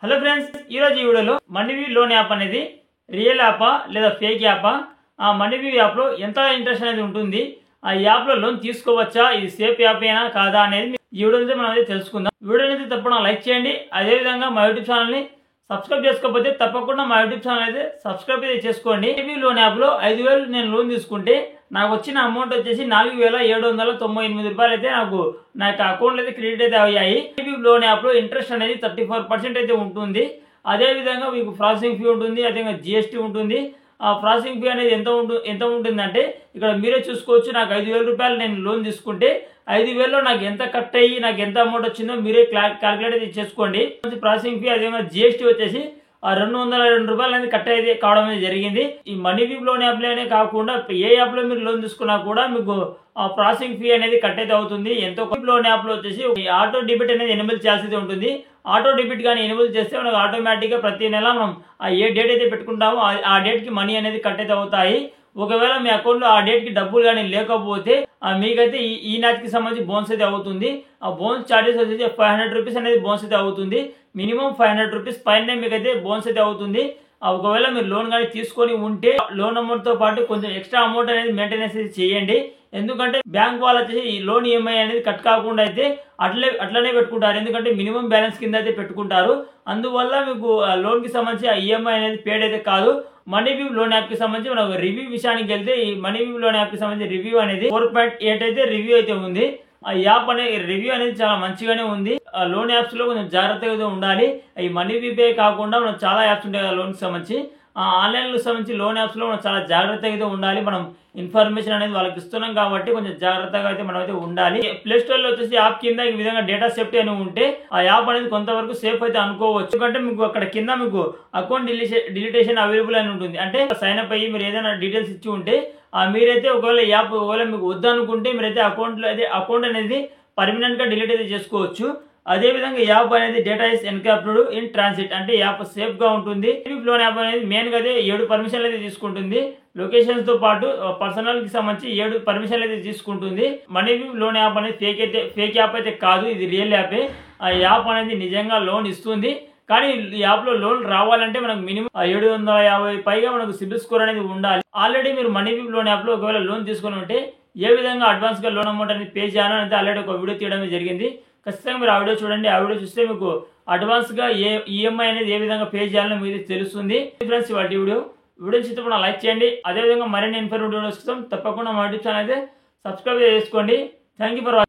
Hello friends, ఈరోజు ఈ వీడియోలో మనీవి లోన్ యాప్ అనేది రియల్ యాపా లేదా ఫేక్ యాపా, ఆ మనీవి యాప్లో ఎంత ఇంట్రెస్ట్ అనేది ఉంటుంది, ఆ యాప్లో లోన్ తీసుకోవచ్చా, ఇది సేఫ్ యాప్ అయినా కాదా అనేది ఈ వీడియోలో మనం అయితే తెలుసుకుందాం. వీడియో అయితే తప్పకుండా లైక్ చేయండి. అదేవిధంగా మా యూట్యూబ్ ఛానల్ని సబ్స్క్రైబ్ చేసుకోకపోతే తప్పకుండా మా యూట్యూబ్ ఛానల్ అయితే సబ్స్క్రైబ్ అయితే చేసుకోండి. మనీవి లోన్ యాప్లో 5,000 నేను లోన్ తీసుకుంటే నాకు వచ్చిన అమౌంట్ వచ్చేసి 4,798 రూపాయలు అయితే నాకు నా యొక్క అకౌంట్లో అయితే క్రెడిట్ అయితే అయ్యాయి. మనీవి లోన్ యాప్లో ఇంట్రెస్ట్ అనేది 34% అయితే ఉంటుంది. అదేవిధంగా మీకు ప్రాసెసింగ్ ఫీ ఉంటుంది, అదేవిధంగా జిఎస్టీ ఉంటుంది. ఆ ప్రాసెసింగ్ ఫీ అనేది ఎంత ఉంటుందంటే ఇక్కడ మీరే చూసుకోవచ్చు. నాకు 5,000 రూపాయలు నేను లోన్ తీసుకుంటే 5,000లో నాకు ఎంత కట్ అయ్యి నాకు ఎంత అమౌంట్ వచ్చిందో మీరే క్యాలిక్యులేట్ అయితే చేసుకోండి. ప్రాసెసింగ్ ఫీ అదేవిధంగా జిఎస్టీ వచ్చేసి 202 రూపాయలు అనేది కట్ అయితే కావడం అనేది జరిగింది. ఈ మనీవి లోన్ యాప్లోనే కాకుండా ఏ యాప్లో మీరు లోన్ తీసుకున్నా కూడా మీకు ఆ ప్రాసెసింగ్ ఫీ అనేది కట్ అయితే అవుతుంది. ఎంతో లోన్ యాప్లో వచ్చేసి ఆటో డెబిట్ అనేది ఎనేబుల్ చేయాల్సి ఉంటుంది. ఆటో డెబిట్ కానీ ఎనేబుల్ చేస్తే మనకు ఆటోమేటిక్గా ప్రతి నెల మనం ఏ డేట్ అయితే పెట్టుకుంటామో ఆ డేట్కి మనీ అనేది కట్ అయితే అవుతాయి. ఒకవేళ మీ అకౌంట్లో ఆ డేట్కి డబ్బులు కానీ లేకపోతే మీకైతే ఈ మ్యాచ్కి సంబంధించి బోనస్ అయితే అవుతుంది. ఆ బోనస్ చార్జెస్ వచ్చేసి 500 రూపీస్ అనేది బోనస్ అయితే అవుతుంది. మినిమం 500 రూపీస్ పైన మీకైతే బోనస్ అయితే అవుతుంది. ఒకవేళ మీరు లోన్ కానీ తీసుకొని ఉంటే లోన్ అమౌంట్తో పాటు కొంచెం ఎక్స్ట్రా అమౌంట్ అనేది మెయింటెనెన్స్ అయితే చేయండి. ఎందుకంటే బ్యాంక్ వాళ్ళు వచ్చేసి ఈ లోన్ ఈఎంఐ అనేది కట్ కాకుండా అయితే అట్లనే పెట్టుకుంటారు. ఎందుకంటే మినిమం బ్యాలెన్స్ కింద అయితే పెట్టుకుంటారు. అందువల్ల మీకు లోన్కి సంబంధించి ఆ ఈఎంఐ అనేది పేడ్ అయితే కాదు. మనీవి లోన్ యాప్కి సంబంధించి మనం రివ్యూ విషయానికి వెళ్తే ఈ మనీవి లోన్ యాప్కి సంబంధించి రివ్యూ అనేది 4.8 అయితే రివ్యూ అయితే ఉంది. ఆ యాప్ అనే రివ్యూ అనేది చాలా మంచిగానే ఉంది. లోన్ యాప్స్లో కొంచెం జాగ్రత్తగా ఉండాలి. ఈ మనీవి పే కాకుండా మనం చాలా యాప్స్ ఉంటాయి కదా లోన్కి సంబంధించి. ఆన్లైన్లో సంబంధించి లోన్ యాప్స్లో మనం చాలా జాగ్రత్తగా అయితే ఉండాలి. మనం ఇన్ఫర్మేషన్ అనేది వాళ్ళకి ఇస్తున్నాం కాబట్టి కొంచెం జాగ్రత్తగా అయితే మనం అయితే ఉండాలి. ప్లే స్టోర్లో వచ్చేసి యాప్ కింద ఈ విధంగా డేటా సేఫ్టీ అని ఉంటే ఆ యాప్ అనేది కొంతవరకు సేఫ్ అయితే అనుకోవచ్చు. ఎందుకంటే మీకు అక్కడ కింద మీకు అకౌంట్ డిలీటేషన్ అవైలబుల్ అని ఉంటుంది. అంటే సైన్ అప్ అయ్యి మీరు ఏదైనా డీటెయిల్స్ ఇచ్చి ఉంటే మీరైతే ఒకవేళ యాప్ మీకు వద్దనుకుంటే మీరైతే అకౌంట్ అనేది పర్మనెంట్గా డిలీట్ అయితే చేసుకోవచ్చు. అదేవిధంగా యాప్ అనేది data is encrypted in transit, అంటే యాప్ సేఫ్గా ఉంటుంది. లోన్ యాప్ అనేది మెయిన్గా అయితే 7 పర్మిషన్లు అయితే తీసుకుంటుంది. లొకేషన్స్తో పాటు పర్సనల్కి సంబంధించి 7 పర్మిషన్లు అయితే తీసుకుంటుంది. మనీవి లోన్ యాప్ అనేది ఫేక్ యాప్ అయితే కాదు, ఇది రియల్ యాపే. ఆ యాప్ అనేది నిజంగా లోన్ ఇస్తుంది. కానీ ఈ యాప్లో లోన్ రావాలంటే మనకు మినిమం 750 పైగా మనకు సిబిల్ స్కోర్ అనేది ఉండాలి. ఆల్రెడీ మీరు మనీవి లోన్ యాప్లో ఒకవేళ లోన్ తీసుకుని ఉంటే ఏ విధంగా అడ్వాన్స్గా లోన్ అమౌంట్ అనేది పే చేయాలని అయితే ఆల్రెడీ ఒక వీడియో తీయడం జరిగింది. ఖచ్చితంగా మీరు ఆ వీడియో చూడండి. ఆ వీడియో చూస్తే మీకు అడ్వాన్స్గా ఈఎంఐ అనేది ఏ విధంగా పే చేయాలని మీకు తెలుస్తుంది. ఫ్రెండ్స్, వాటి వీడియో చిత్తం లైక్ చేయండి. అదేవిధంగా మరిన్ని ఇన్ఫర్మేటివ్ వీడియోస్ కోసం తప్పకుండా మా యూట్యూబ్ ఛానల్ అయితే సబ్స్క్రైబ్ చేసుకోండి. Thank you for watching.